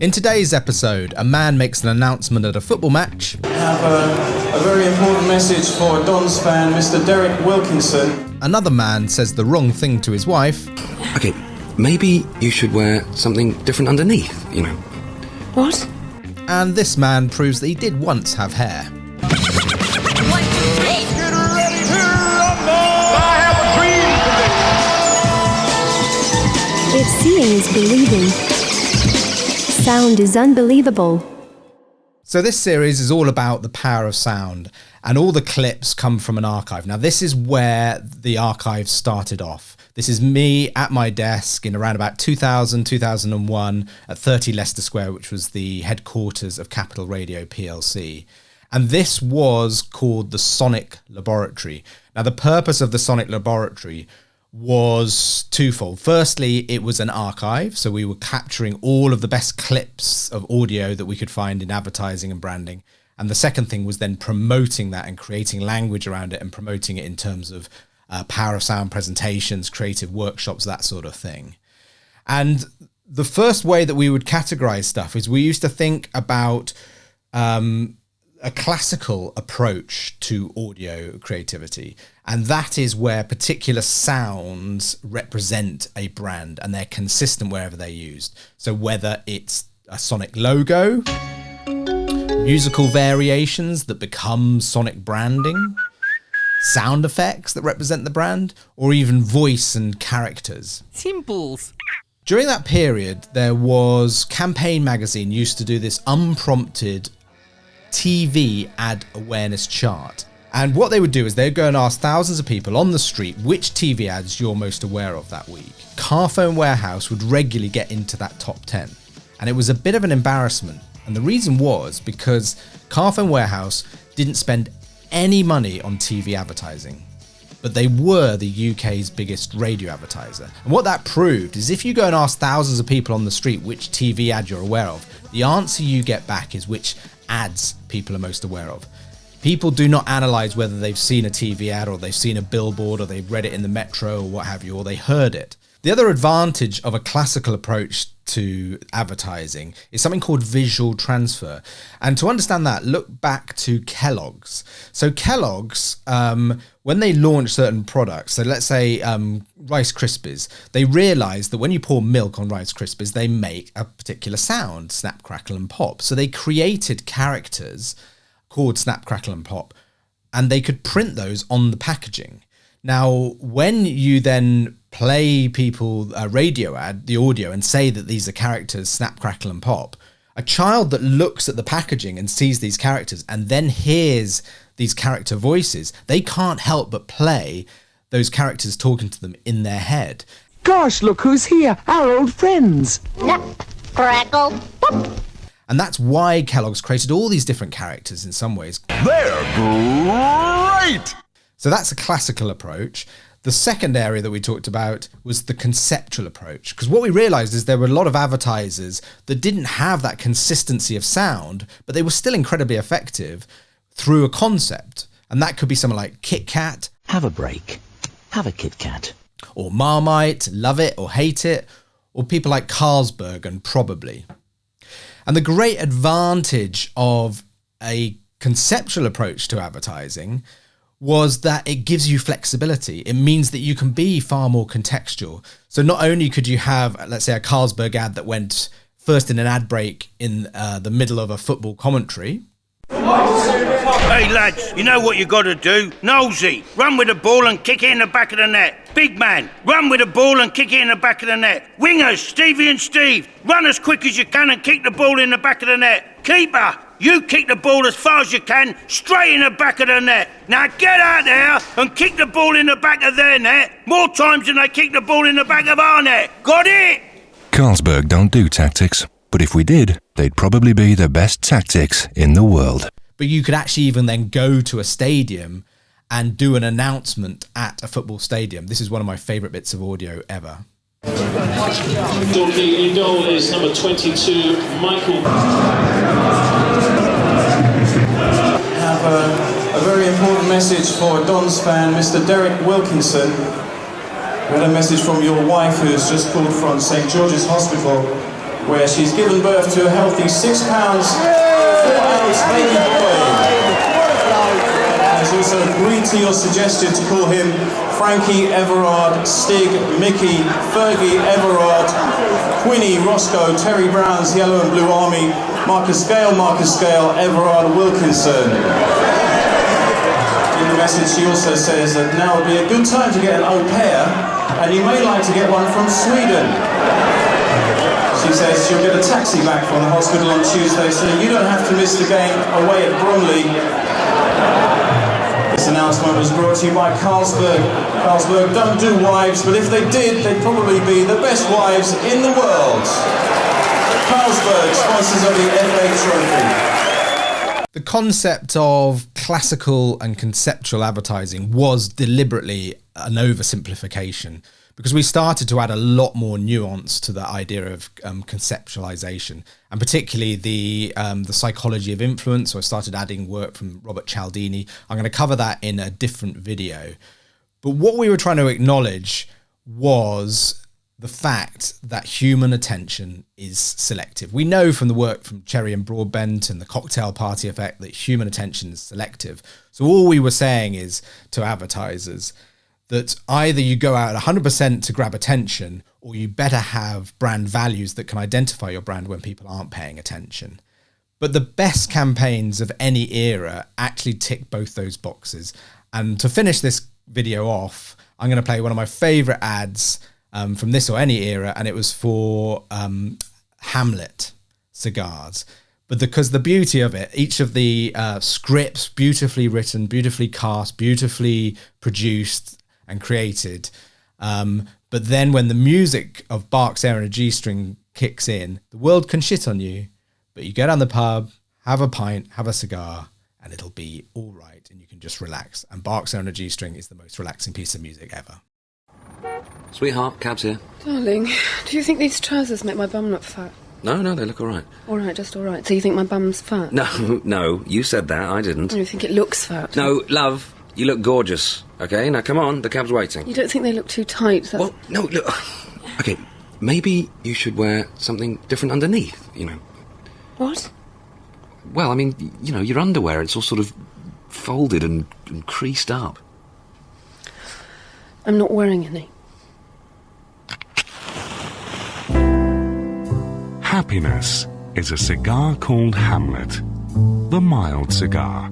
In today's episode, a man makes an announcement at a football match. I have a very important message for Don's fan, Mr. Derek Wilkinson. Another man says the wrong thing to his wife. Okay, maybe you should wear something different underneath, you know. What? And this man proves that he did once have hair. 1, 2, 3. Get ready to rumble! I have a dream today. If seeing is believing, sound is unbelievable. So this series is all about the power of sound, and all the clips come from an archive. Now this is where the archive started off. This is me at my desk in around about 2000, 2001 at 30 Leicester Square, which was the headquarters of Capital Radio PLC. And this was called the Sonic Laboratory. Now the purpose of the Sonic Laboratory was twofold. Firstly, it was an archive, so we were capturing all of the best clips of audio that we could find in advertising and branding. And the second thing was then promoting that and creating language around it and promoting it in terms of power of sound presentations, creative workshops, that sort of thing. And the first way that we would categorize stuff is we used to think about a classical approach to audio creativity. And that is where particular sounds represent a brand and they're consistent wherever they're used. So whether it's a sonic logo, musical variations that become sonic branding, sound effects that represent the brand, or even voice and characters. Simples. During that period, there was Campaign magazine used to do this unprompted TV ad awareness chart. And what they would do is they'd go and ask thousands of people on the street which TV ads you're most aware of that week. Carphone Warehouse would regularly get into that top 10. And it was a bit of an embarrassment. And the reason was because Carphone Warehouse didn't spend any money on TV advertising, but they were the UK's biggest radio advertiser. And what that proved is if you go and ask thousands of people on the street which TV ad you're aware of, the answer you get back is which ads people are most aware of. People do not analyse whether they've seen a TV ad or they've seen a billboard or they've read it in the Metro or what have you, or they heard it. The other advantage of a classical approach to advertising is something called visual transfer. And to understand that, look back to Kellogg's. So Kellogg's, when they launch certain products, so let's say Rice Krispies, they realised that when you pour milk on Rice Krispies, they make a particular sound, snap, crackle and pop. So they created characters called Snap, Crackle and Pop, and they could print those on the packaging. Now, when you then play people a radio ad, the audio, and say that these are characters Snap, Crackle and Pop, a child that looks at the packaging and sees these characters and then hears these character voices, they can't help but play those characters talking to them in their head. Gosh, look who's here, our old friends. Snap, crackle, pop. And that's why Kellogg's created all these different characters in some ways. They're great! So that's a classical approach. The second area that we talked about was the conceptual approach. Because what we realized is there were a lot of advertisers that didn't have that consistency of sound, but they were still incredibly effective through a concept. And that could be something like Kit Kat. Have a break. Have a Kit Kat. Or Marmite, love it or hate it. Or people like Carlsberg and Probably. And the great advantage of a conceptual approach to advertising was that it gives you flexibility. It means that you can be far more contextual. So not only could you have, let's say, a Carlsberg ad that went first in an ad break in the middle of a football commentary. Hey lads, you know what you got to do? Nosy, run with the ball and kick it in the back of the net. Big man, run with the ball and kick it in the back of the net. Wingers, Stevie and Steve, run as quick as you can and kick the ball in the back of the net. Keeper, you kick the ball as far as you can, straight in the back of the net. Now get out there and kick the ball in the back of their net more times than they kick the ball in the back of our net. Got it? Carlsberg don't do tactics, but if we did, they'd probably be the best tactics in the world. But you could actually even then go to a stadium and do an announcement at a football stadium. This is one of my favourite bits of audio ever. The goal is number 22, Michael. I have a very important message for Don's fan, Mr. Derek Wilkinson. We had a message from your wife who's just called from St. George's Hospital. where she's given birth to a healthy 6 pounds, 4-ounce baby boy. She's also agreed to your suggestion to call him Frankie, Everard, Stig, Mickey, Fergie, Everard, Quinny, Roscoe, Terry Brown's Yellow and Blue Army, Marcus Gale, Everard Wilkinson. In the message she also says that now would be a good time to get an au pair, and you may like to get one from Sweden. She says she'll get a taxi back from the hospital on Tuesday, so you don't have to miss the game away at Bromley. This announcement was brought to you by Carlsberg. Carlsberg don't do wives, but if they did, they'd probably be the best wives in the world. Carlsberg, sponsors of the FA Trophy. The concept of classical and conceptual advertising was deliberately an oversimplification, because we started to add a lot more nuance to the idea of conceptualization, and particularly the psychology of influence. So I started adding work from Robert Cialdini. I'm going to cover that in a different video. But what we were trying to acknowledge was the fact that human attention is selective. We know from the work from Cherry and Broadbent and the cocktail party effect that human attention is selective. So all we were saying is to advertisers that either you go out 100% to grab attention, or you better have brand values that can identify your brand when people aren't paying attention. But the best campaigns of any era actually tick both those boxes. And to finish this video off, I'm going to play one of my favorite ads from this or any era, and it was for Hamlet cigars. But because the beauty of it, each of the scripts, beautifully written, beautifully cast, beautifully produced and created. But then when the music of Bach's Air and a G-string kicks in, the world can shit on you, but you go down the pub, have a pint, have a cigar, and it'll be all right, and you can just relax. And Bach's Air and a G-string is the most relaxing piece of music ever. Sweetheart, cab's here. Darling, do you think these trousers make my bum look fat? No, they look all right. All right, just all right. So you think my bum's fat? No, you said that, I didn't. You think it looks fat? No, love, you look gorgeous, okay? Now, come on, the cab's waiting. You don't think they look too tight? That's... Well, no, look... Okay, maybe you should wear something different underneath, you know. What? Well, I mean, you know, your underwear, it's all sort of folded and creased up. I'm not wearing any. Happiness is a cigar called Hamlet, the mild cigar.